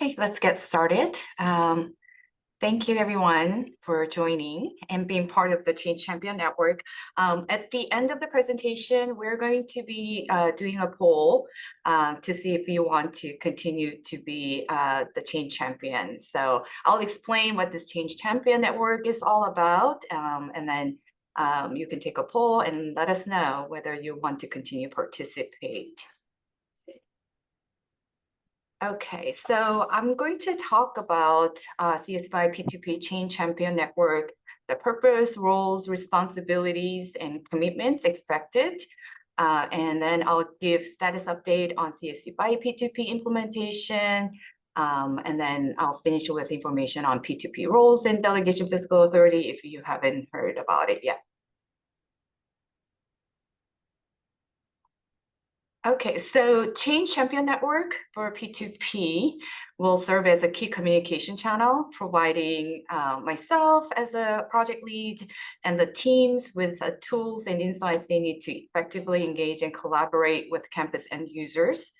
Okay, let's get started. Thank you everyone for joining and being part of the Change Champion Network. At the end of the presentation, we're going to be doing a poll to see if you want to continue to be the Change Champion. So I'll explain what this Change Champion Network is all about, and then you can take a poll and let us know whether you want to continue participate. Okay, so I'm going to talk about CSUBUY P2P Change Champion Network, the purpose, roles, responsibilities, and commitments expected. And then I'll give status update on CSUBUY P2P implementation. And then I'll finish with information on P2P roles and delegation fiscal authority if you haven't heard about it yet. Okay, so Change Champion Network for P2P will serve as a key communication channel, providing myself as a project lead and the teams with tools and insights they need to effectively engage and collaborate with campus end users.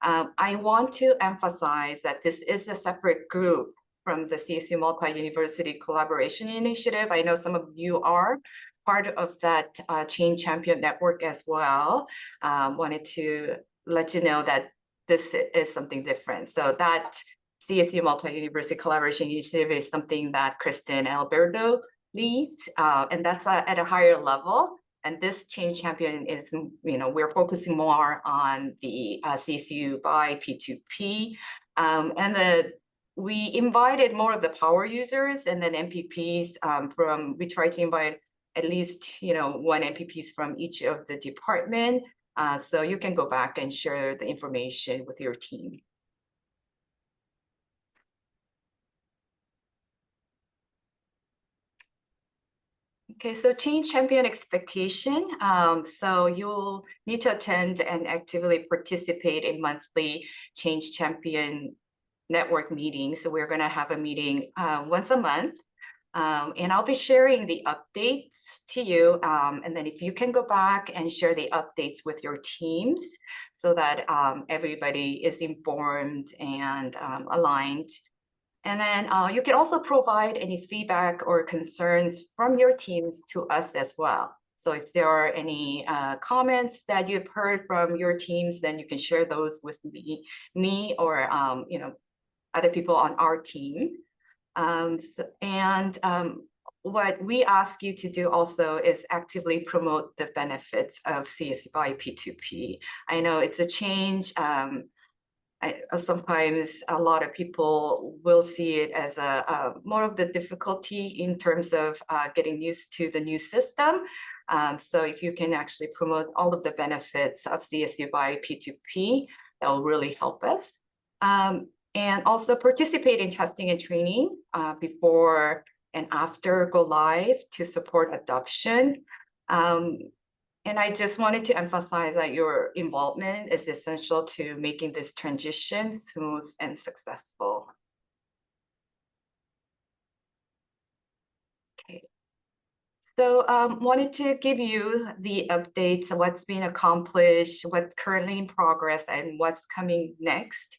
I want to emphasize that this is a separate group from the CSU Multi-University Collaboration Initiative. I know some of you are part of that Change Champion Network as well. Wanted to let you know that this is something different. So that CSU Multi-University Collaboration Initiative is something that Kristen Alberto leads, and that's at a higher level. And this Change Champion is, we're focusing more on the CSUBUY P2P. We invited more of the power users and then MPPs we try to invite at least, one MPPs from each of the department. So you can go back and share the information with your team. Okay, so Change Champion expectation. So you'll need to attend and actively participate in monthly Change Champion Network meetings. So we're going to have a meeting once a month. And I'll be sharing the updates to you. And then if you can go back and share the updates with your teams so that everybody is informed and aligned. And then you can also provide any feedback or concerns from your teams to us as well. So if there are any comments that you've heard from your teams, then you can share those with me or other people on our team. What we ask you to do also is actively promote the benefits of CSUBUY P2P. I know it's a change. Sometimes a lot of people will see it as more of the difficulty in terms of getting used to the new system. So if you can actually promote all of the benefits of CSUBUY P2P, that will really help us. And also participate in testing and training before and after go live to support adoption. And I just wanted to emphasize that your involvement is essential to making this transition smooth and successful. Okay. So wanted to give you the updates of what's been accomplished, what's currently in progress, and what's coming next.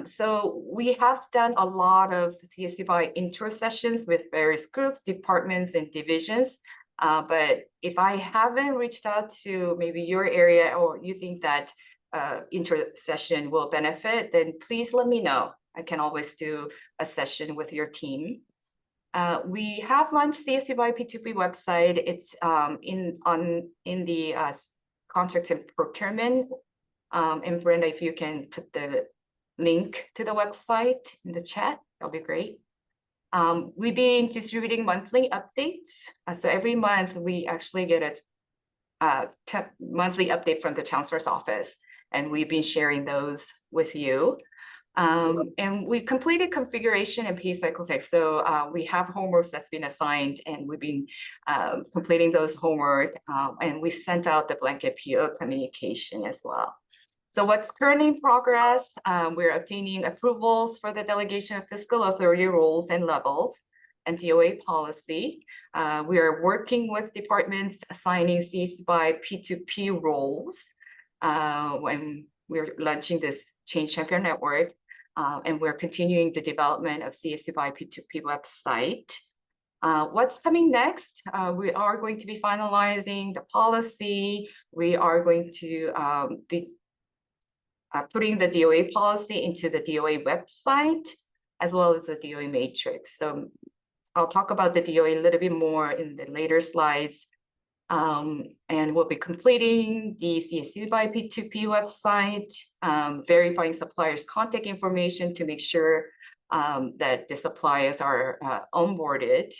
So we have done a lot of CSUBUY intro sessions with various groups, departments, and divisions. But if I haven't reached out to maybe your area or you think that intro session will benefit, then please let me know. I can always do a session with your team. We have launched CSUBUY P2P website. It's in the contracts and procurement. And Brenda, if you can put the link to the website in the chat, that'll be great. We've been distributing monthly updates. So every month we actually get a monthly update from the chancellor's office, and we've been sharing those with you. And we completed configuration and pay cycle text. So we have homework that's been assigned, and we've been completing those homework, and we sent out the blanket PO communication as well. So what's currently in progress, we're obtaining approvals for the delegation of fiscal authority roles and levels and DOA policy. We are working with departments assigning CSUBUY P2P roles when we're launching this Change Champion Network. and we're continuing the development of CSUBUY P2P website. What's coming next? We are going to be finalizing the policy. We are going to be putting the DOA policy into the DOA website, as well as the DOA matrix. So I'll talk about the DOA a little bit more in the later slides. And we'll be completing the CSUBUY P2P website, verifying suppliers' contact information to make sure that the suppliers are onboarded.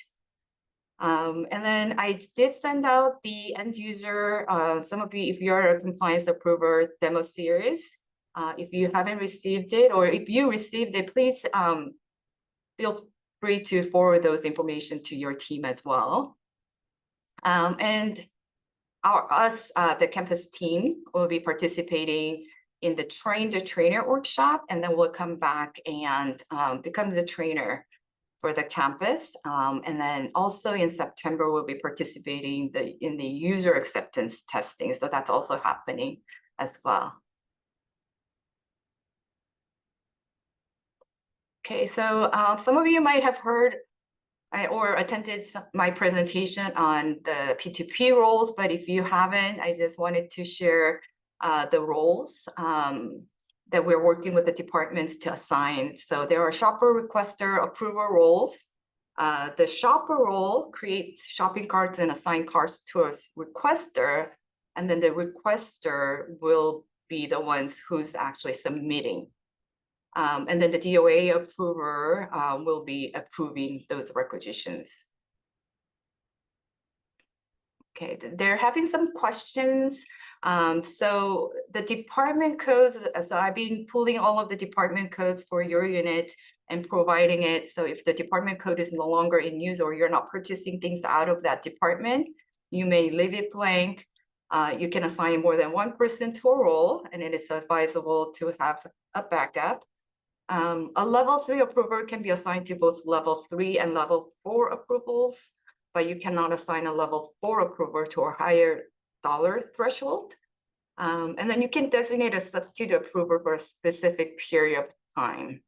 And then I did send out the end user, some of you, if you're a compliance approver demo series, if you haven't received it, or if you received it, please feel free to forward those information to your team as well. And the campus team will be participating in the Train the Trainer workshop, and then we'll come back and become the trainer for the campus. And then also in September, we'll be participating in the user acceptance testing. So that's also happening as well. Okay, so some of you might have heard or attended my presentation on the P2P roles, but if you haven't, I just wanted to share the roles that we're working with the departments to assign. So there are shopper, requester, approver roles. The shopper role creates shopping carts and assign carts to a requester, and then the requester will be the ones who's actually submitting. And then the DOA approver will be approving those requisitions. Okay, they're having some questions. So the department codes, so I've been pulling all of the department codes for your unit and providing it. So if the department code is no longer in use or you're not purchasing things out of that department, you may leave it blank. You can assign more than one person to a role, and it is advisable to have a backup. A level 3 approver can be assigned to both level 3 and level 4 approvals, but you cannot assign a level 4 approver to a higher dollar threshold. And then you can designate a substitute approver for a specific period of time.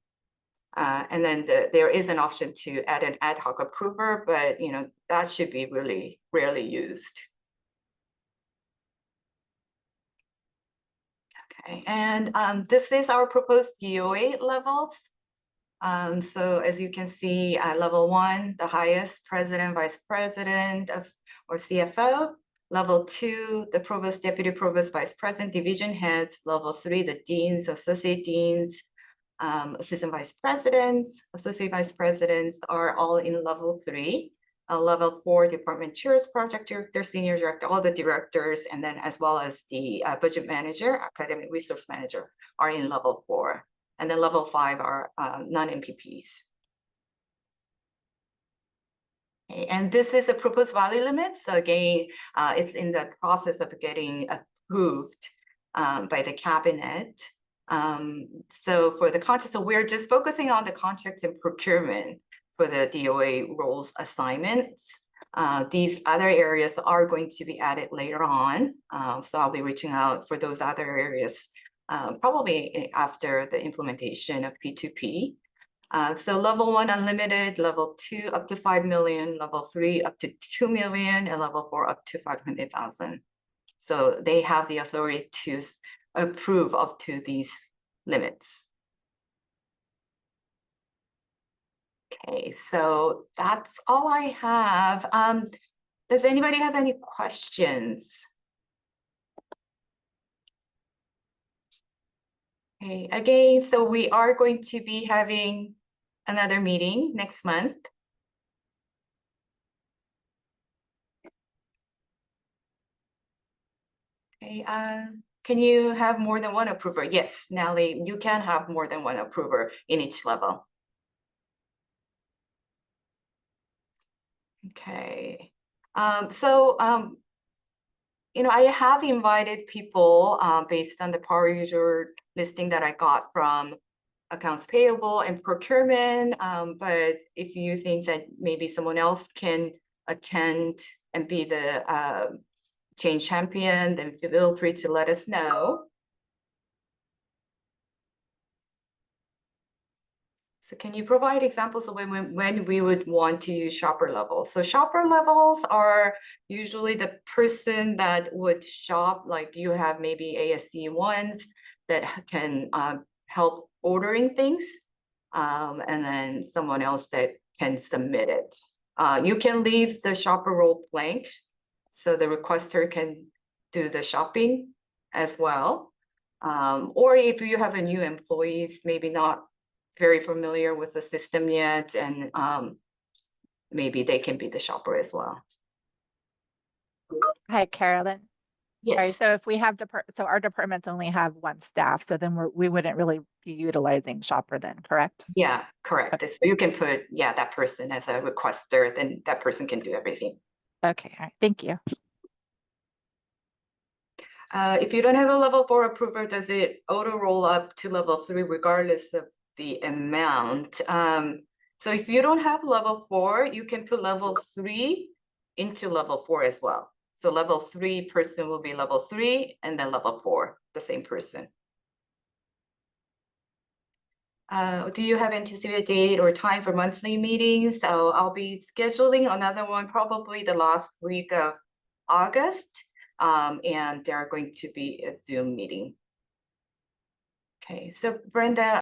And then there is an option to add an ad hoc approver, but that should be really rarely used. Okay, and this is our proposed DOA levels. So as you can see, level 1, the highest, president, vice president or CFO. Level 2, the provost, deputy provost, vice president, division heads. Level 3, the deans, associate deans, assistant vice presidents, associate vice presidents are all in level 3. Level 4, department chairs, project director, senior director, all the directors, and then as well as the budget manager, academic resource manager are in level 4. And then level 5 are non-MPPs. Okay, and this is a proposed value limit. So again, it's in the process of getting approved by the cabinet. So for the contract, so we're just focusing on the contracts and procurement for the DOA roles assignments. These other areas are going to be added later on. So I'll be reaching out for those other areas probably after the implementation of P2P. So level 1 unlimited, level 2 up to 5 million, level 3 up to 2 million, and level 4 up to 500,000. So they have the authority to approve up to these limits. Okay, so that's all I have. Does anybody have any questions? Okay, again, so we are going to be having another meeting next month. Okay, can you have more than one approver? Yes, Nelly, you can have more than one approver in each level. Okay, I have invited people based on the power user listing that I got from accounts payable and procurement. But if you think that maybe someone else can attend and be the change champion, then feel free to let us know. So can you provide examples of when we would want to use shopper levels? So shopper levels are usually the person that would shop, like you have maybe ASC ones that can help ordering things, and then someone else that can submit it. You can leave the shopper role blank, so the requester can do the shopping as well. Or if you have a new employees, maybe not very familiar with the system yet, and maybe they can be the shopper as well. Hi, Carolyn. Sorry, Yes. so if we have so our departments only have one staff, so then we wouldn't really be utilizing shopper then, correct? Yeah, correct. So you can put, yeah, that person as a requester, then that person can do everything. Okay, all right, thank you. If you don't have a level 4 approver, does it auto roll up to level 3 regardless of the amount? So if you don't have level 4, you can put level 3 into level 4 as well. So level 3 person will be level 3, and then level 4, the same person. Do you have anticipated date or time for monthly meetings? So I'll be scheduling another one probably the last week of August, and they're going to be a Zoom meeting. Okay, so Brenda,